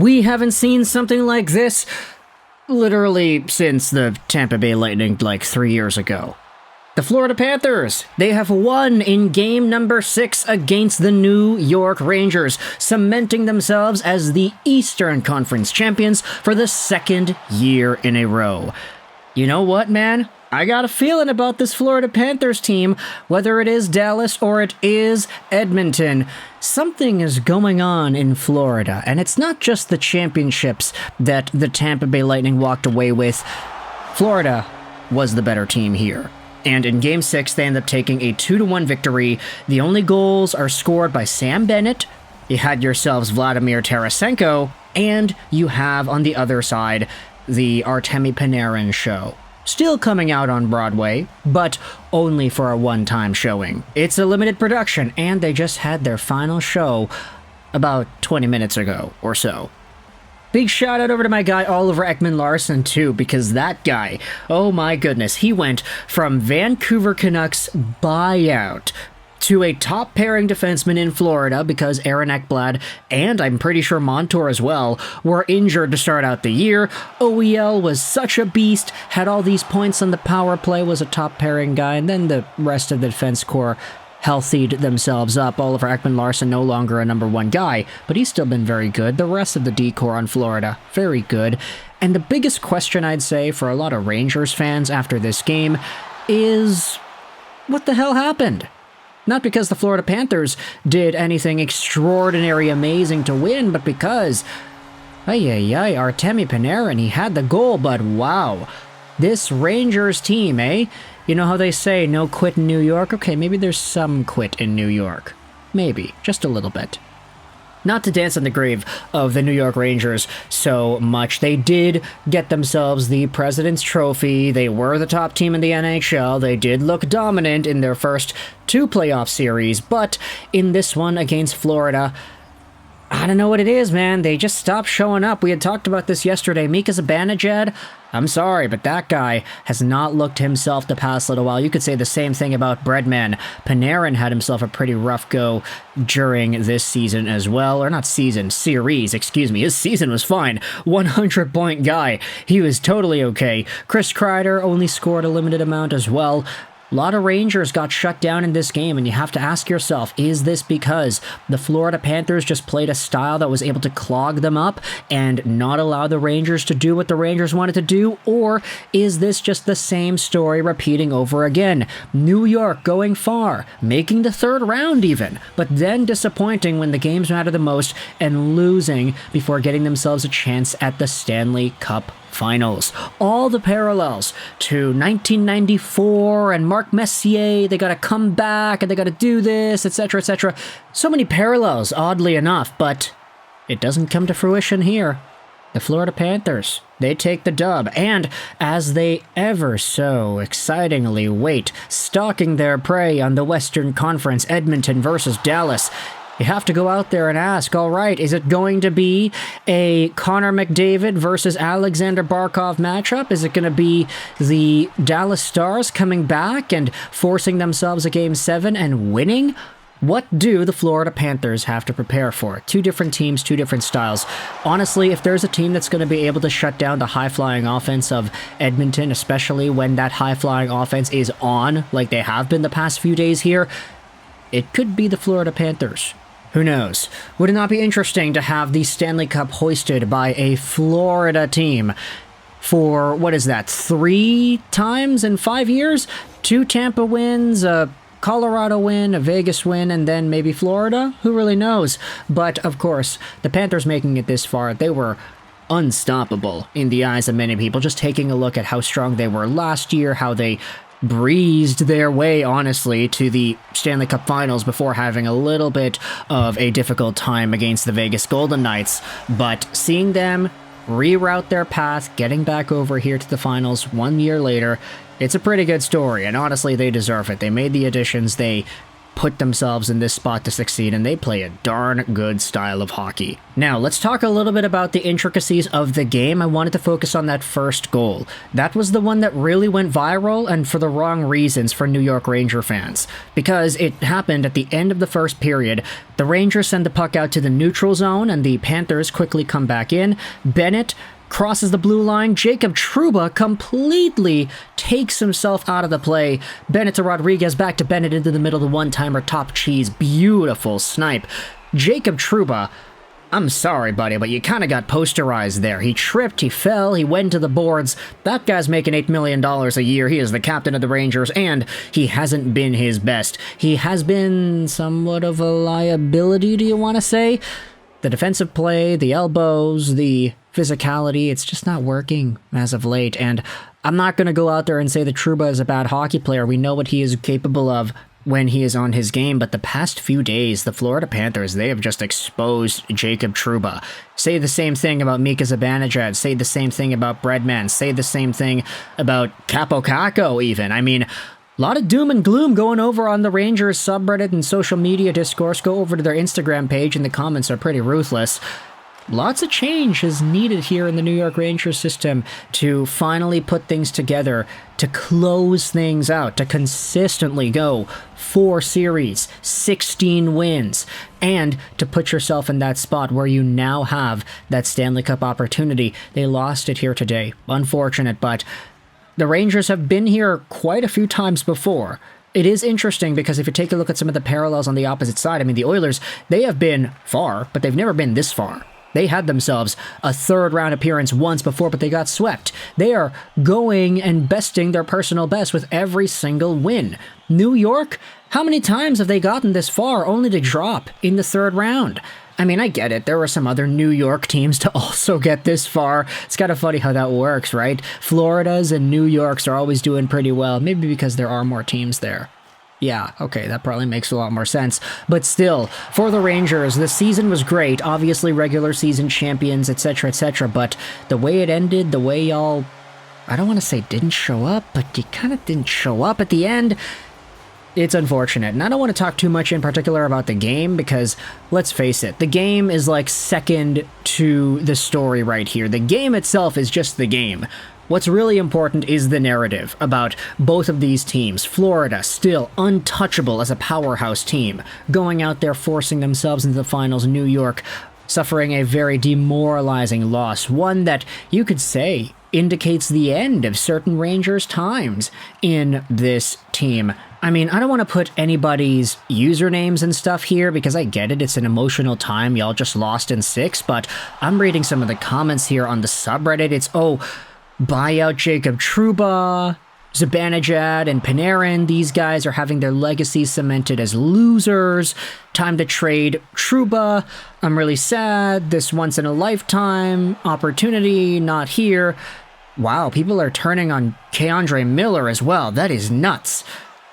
We haven't seen something like this literally since the Tampa Bay Lightning like 3 years ago. The Florida Panthers, they have won in game number 6 against the New York Rangers, cementing themselves as the Eastern Conference champions for the second year in a row. You know what, man? I got a feeling about this Florida Panthers team, whether it is Dallas or it is Edmonton. Something is going on in Florida, and it's not just the championships that the Tampa Bay Lightning walked away with. Florida was the better team here. And in Game 6, they end up taking a 2-1 victory. The only goals are scored by Sam Bennett. You had yourselves Vladimir Tarasenko. And you have, on the other side, the Artemi Panarin show. Still coming out on Broadway, but only for a one-time showing. It's a limited production, and they just had their final show about 20 minutes ago or so. Big shout out over to my guy Oliver Ekman-Larsson too, because that guy, oh my goodness, he went from Vancouver Canucks buyout to a top pairing defenseman in Florida because Aaron Ekblad and I'm pretty sure Montour as well were injured to start out the year. OEL was such a beast, had all these points on the power play, was a top pairing guy, and then the rest of the defense core healthied themselves up. Oliver Ekman-Larsson no longer a number 1 guy, but he's still been very good. The rest of the D-core on Florida, very good. And the biggest question I'd say for a lot of Rangers fans after this game is, what the hell happened? Not because the Florida Panthers did anything extraordinary amazing to win, but because, Artemi Panarin, he had the goal, but wow, this Rangers team, eh? You know how they say, no quit in New York? Okay, maybe there's some quit in New York. Maybe, just a little bit. Not to dance on the grave of the New York Rangers so much. They did get themselves the President's Trophy. They were the top team in the NHL. They did look dominant in their first 2 playoff series, but in this one against Florida, I don't know what it is, man. They just stopped showing up. We had talked about this yesterday. Mika Zibanejad, I'm sorry, but that guy has not looked himself the past little while. You could say the same thing about Breadman. Panarin had himself a pretty rough go during this season as well. Or not season, series, excuse me. His season was fine. 100-point guy. He was totally okay. Chris Kreider only scored a limited amount as well. A lot of Rangers got shut down in this game, and you have to ask yourself, is this because the Florida Panthers just played a style that was able to clog them up and not allow the Rangers to do what the Rangers wanted to do? Or is this just the same story repeating over again? New York going far, making the 3rd round even, but then disappointing when the games matter the most and losing before getting themselves a chance at the Stanley Cup Finals. All the parallels to 1994 and Marc Messier, they gotta come back and they gotta do this, etc., etc. So many parallels, oddly enough, but it doesn't come to fruition here. The Florida Panthers, they take the dub, and as they ever so excitingly wait, stalking their prey on the Western Conference, Edmonton versus Dallas, you have to go out there and ask, all right, is it going to be a Connor McDavid versus Alexander Barkov matchup? Is it going to be the Dallas Stars coming back and forcing themselves a Game 7 and winning? What do the Florida Panthers have to prepare for? 2 different teams, 2 different styles. Honestly, if there's a team that's going to be able to shut down the high-flying offense of Edmonton, especially when that high-flying offense is on, like they have been the past few days here, it could be the Florida Panthers. Who knows? Would it not be interesting to have the Stanley Cup hoisted by a Florida team for, what is that, 3 times in 5 years? 2 Tampa wins, a Colorado win, a Vegas win, and then maybe Florida? Who really knows? But, of course, the Panthers making it this far, they were unstoppable in the eyes of many people. Just taking a look at how strong they were last year, how they breezed their way, honestly, to the Stanley Cup Finals before having a little bit of a difficult time against the Vegas Golden Knights. But seeing them reroute their path, getting back over here to the finals 1 year later, it's a pretty good story, and honestly, they deserve it. They made the additions, they put themselves in this spot to succeed, and they play a darn good style of hockey. Now, let's talk a little bit about the intricacies of the game. I wanted to focus on that first goal. That was the one that really went viral, and for the wrong reasons for New York Ranger fans. Because it happened at the end of the first period. The Rangers send the puck out to the neutral zone, and the Panthers quickly come back in. Bennett crosses the blue line. Jacob Trouba completely takes himself out of the play. Bennett to Rodriguez, back to Bennett into the middle, the one-timer, top cheese. Beautiful snipe. Jacob Trouba, I'm sorry, buddy, but you kind of got posterized there. He tripped, he fell, he went to the boards. That guy's making $8 million a year. He is the captain of the Rangers, and he hasn't been his best. He has been somewhat of a liability, do you want to say? The defensive play, the elbows, the physicality, it's just not working as of late. And I'm not going to go out there and say that Trouba is a bad hockey player. We know what he is capable of when he is on his game, but the past few days, the Florida Panthers, they have just exposed Jacob Trouba. Say the same thing about Mika Zibanejad, say the same thing about Breadman, say the same thing about Capo Caco even. I mean, a lot of doom and gloom going over on the Rangers subreddit and social media discourse. Go over to their Instagram page, and the comments are pretty ruthless. Lots of change is needed here in the New York Rangers system to finally put things together, to close things out, to consistently go 4 series, 16 wins, and to put yourself in that spot where you now have that Stanley Cup opportunity. They lost it here today. Unfortunate, but the Rangers have been here quite a few times before. It is interesting because if you take a look at some of the parallels on the opposite side, I mean, the Oilers, they have been far, but they've never been this far. They had themselves a third-round appearance once before, but they got swept. They are going and besting their personal best with every single win. New York, how many times have they gotten this far only to drop in the third round? I mean, I get it. There were some other New York teams to also get this far. It's kind of funny how that works, right? Florida's and New York's are always doing pretty well, maybe because there are more teams there. Yeah, okay, that probably makes a lot more sense. But still, for the Rangers, the season was great. Obviously, regular season champions, etc., etc. But the way it ended, the way y'all, I don't want to say didn't show up, but you kind of didn't show up at the end. It's unfortunate. And I don't want to talk too much in particular about the game because, let's face it, the game is like second to the story right here. The game itself is just the game. What's really important is the narrative about both of these teams. Florida, still untouchable as a powerhouse team, going out there forcing themselves into the finals. New York suffering a very demoralizing loss, one that you could say indicates the end of certain Rangers' times in this team. I mean, I don't want to put anybody's usernames and stuff here because I get it, it's an emotional time, y'all just lost in 6, but I'm reading some of the comments here on the subreddit. It's, buy out Jacob Trouba, Zibanejad, and Panarin. These guys are having their legacies cemented as losers. Time to trade Trouba. I'm really sad. This once-in-a-lifetime opportunity, not here. Wow, people are turning on K'Andre Miller as well. That is nuts.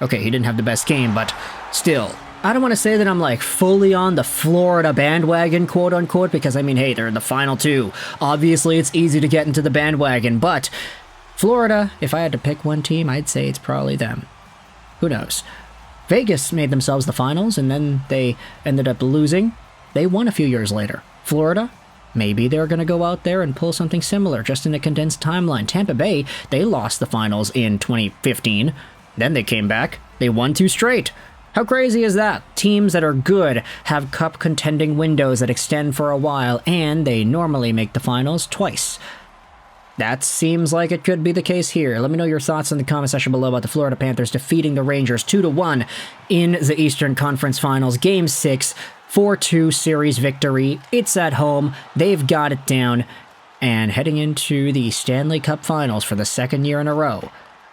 Okay, he didn't have the best game, but still. I don't want to say that I'm like fully on the Florida bandwagon, quote unquote, because I mean, hey, they're in the final 2. Obviously, it's easy to get into the bandwagon, but Florida, if I had to pick one team, I'd say it's probably them. Who knows? Vegas made themselves the finals, and then they ended up losing. They won a few years later. Florida, maybe they're going to go out there and pull something similar, just in a condensed timeline. Tampa Bay, they lost the finals in 2015. Then they came back. They won 2 straight. How crazy is that? Teams that are good have cup contending windows that extend for a while, and they normally make the finals twice. That seems like it could be the case here. Let me know your thoughts in the comment section below about the Florida Panthers defeating the Rangers 2-1 in the Eastern Conference Finals. Game 6, 4-2 series victory. It's at home. They've got it down. And heading into the Stanley Cup Finals for the 2nd year in a row,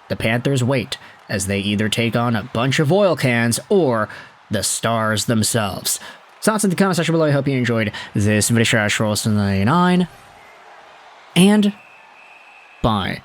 the Panthers wait as they either take on a bunch of oil cans or the Stars themselves. Thoughts in the comment section below. I hope you enjoyed this video. Rolls 99, and bye.